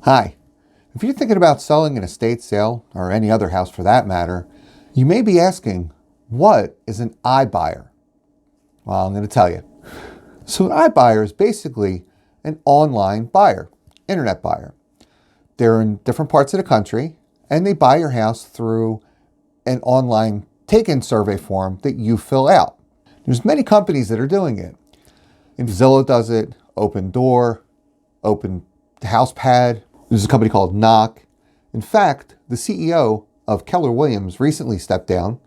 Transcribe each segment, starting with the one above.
Hi. If you're thinking about selling an estate sale, or any other house for that matter, you may be asking, what is an iBuyer? Well, I'm going to tell you. So an iBuyer is basically an online buyer, internet buyer. They're in different parts of the country, and they buy your house through an online take-in survey form that you fill out. There's many companies that are doing it. And Zillow does it, Open Door, Open House Pad. There's a company called Knock. In fact, the CEO of Keller Williams recently stepped down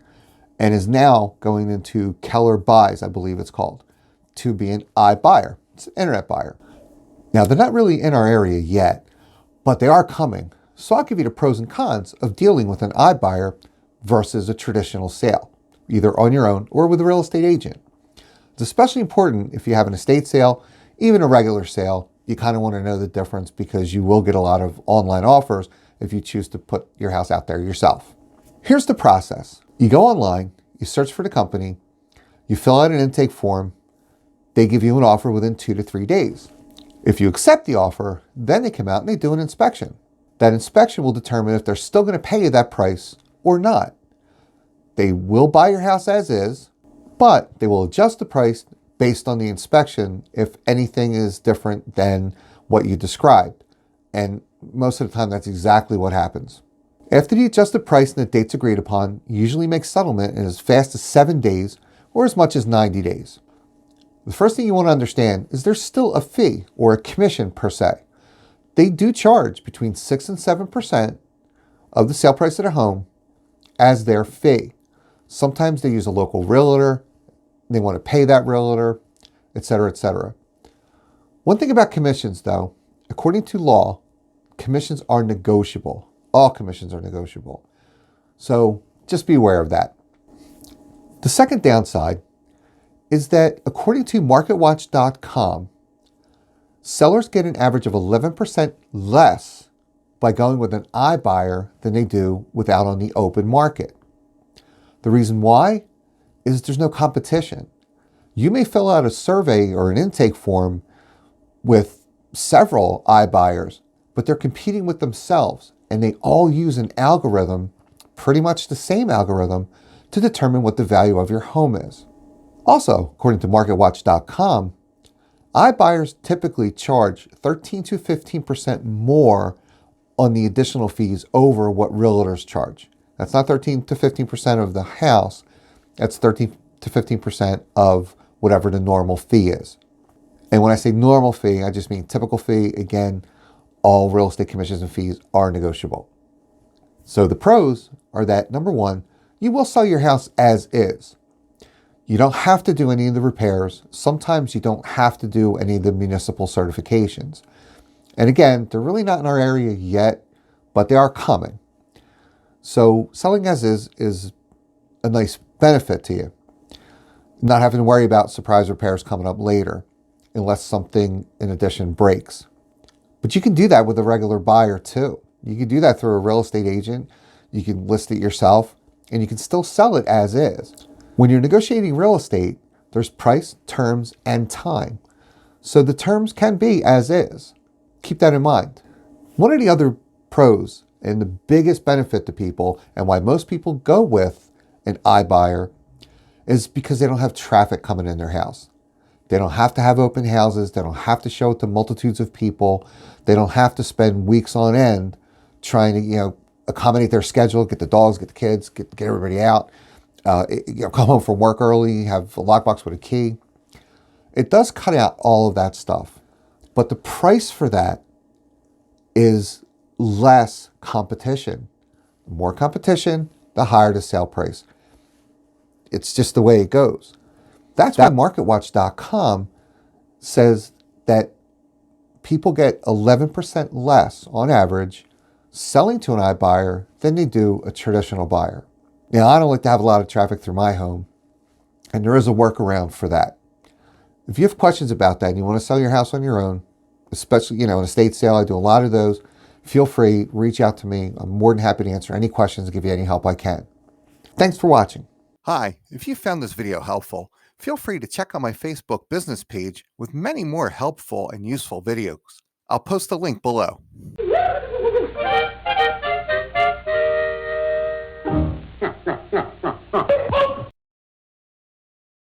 and is now going into Keller Buys, I believe it's called, to be an iBuyer. It's an internet buyer. Now, they're not really in our area yet, but they are coming. So I'll give you the pros and cons of dealing with an iBuyer versus a traditional sale, either on your own or with a real estate agent. It's especially important if you have an estate sale, even a regular sale. You kind of want to know the difference because you will get a lot of online offers if you choose to put your house out there yourself. Here's the process. You go online, you search for the company, you fill out an intake form, they give you an offer within 2 to 3 days. If you accept the offer, then they come out and they do an inspection. That inspection will determine if they're still going to pay you that price or not. They will buy your house as is, but they will adjust the price based on the inspection if anything is different than what you described. And most of the time, that's exactly what happens. After the adjusted price and the dates agreed upon, you usually make settlement in as fast as 7 days or as much as 90 days. The first thing you want to understand is there's still a fee or a commission per se. They do charge between 6 and 7% of the sale price of the home as their fee. Sometimes they use a local realtor. They want to pay that realtor, et cetera, et cetera. One thing about commissions, though, according to law, commissions are negotiable. All commissions are negotiable. So just be aware of that. The second downside is that according to MarketWatch.com, sellers get an average of 11% less by going with an iBuyer than they do without on the open market. The reason why is there's no competition. You may fill out a survey or an intake form with several iBuyers, but they're competing with themselves, and they all use an algorithm, pretty much the same algorithm, to determine what the value of your home is. Also, according to MarketWatch.com, iBuyers typically charge 13 to 15% more on the additional fees over what realtors charge. That's not 13 to 15% of the house. That's 13 to 15% of whatever the normal fee is. And when I say normal fee, I just mean typical fee. Again, all real estate commissions and fees are negotiable. So the pros are that, number one, you will sell your house as is. You don't have to do any of the repairs. Sometimes you don't have to do any of the municipal certifications. And again, they're really not in our area yet, but they are coming. So selling as is a nice benefit to you. Not having to worry about surprise repairs coming up later, unless something in addition breaks. But you can do that with a regular buyer too. You can do that through a real estate agent. You can list it yourself, and you can still sell it as is. When you're negotiating real estate, there's price, terms, and time. So the terms can be as is. Keep that in mind. One of the other pros and the biggest benefit to people, and why most people go with an iBuyer, is because they don't have traffic coming in their house. They don't have to have open houses. They don't have to show it to multitudes of people. They don't have to spend weeks on end trying to, accommodate their schedule, get the dogs, get the kids, get everybody out, come home from work early, have a lockbox with a key. It does cut out all of that stuff. But the price for that is less competition. The more competition, the higher the sale price. It's just the way it goes. That's why MarketWatch.com says that people get 11% less on average selling to an iBuyer than they do a traditional buyer. Now, I don't like to have a lot of traffic through my home, and there is a workaround for that. If you have questions about that and you want to sell your house on your own, especially, an estate sale, I do a lot of those, feel free, reach out to me. I'm more than happy to answer any questions and give you any help I can. Thanks for watching. Hi, if you found this video helpful, feel free to check out my Facebook business page with many more helpful and useful videos. I'll post a link below.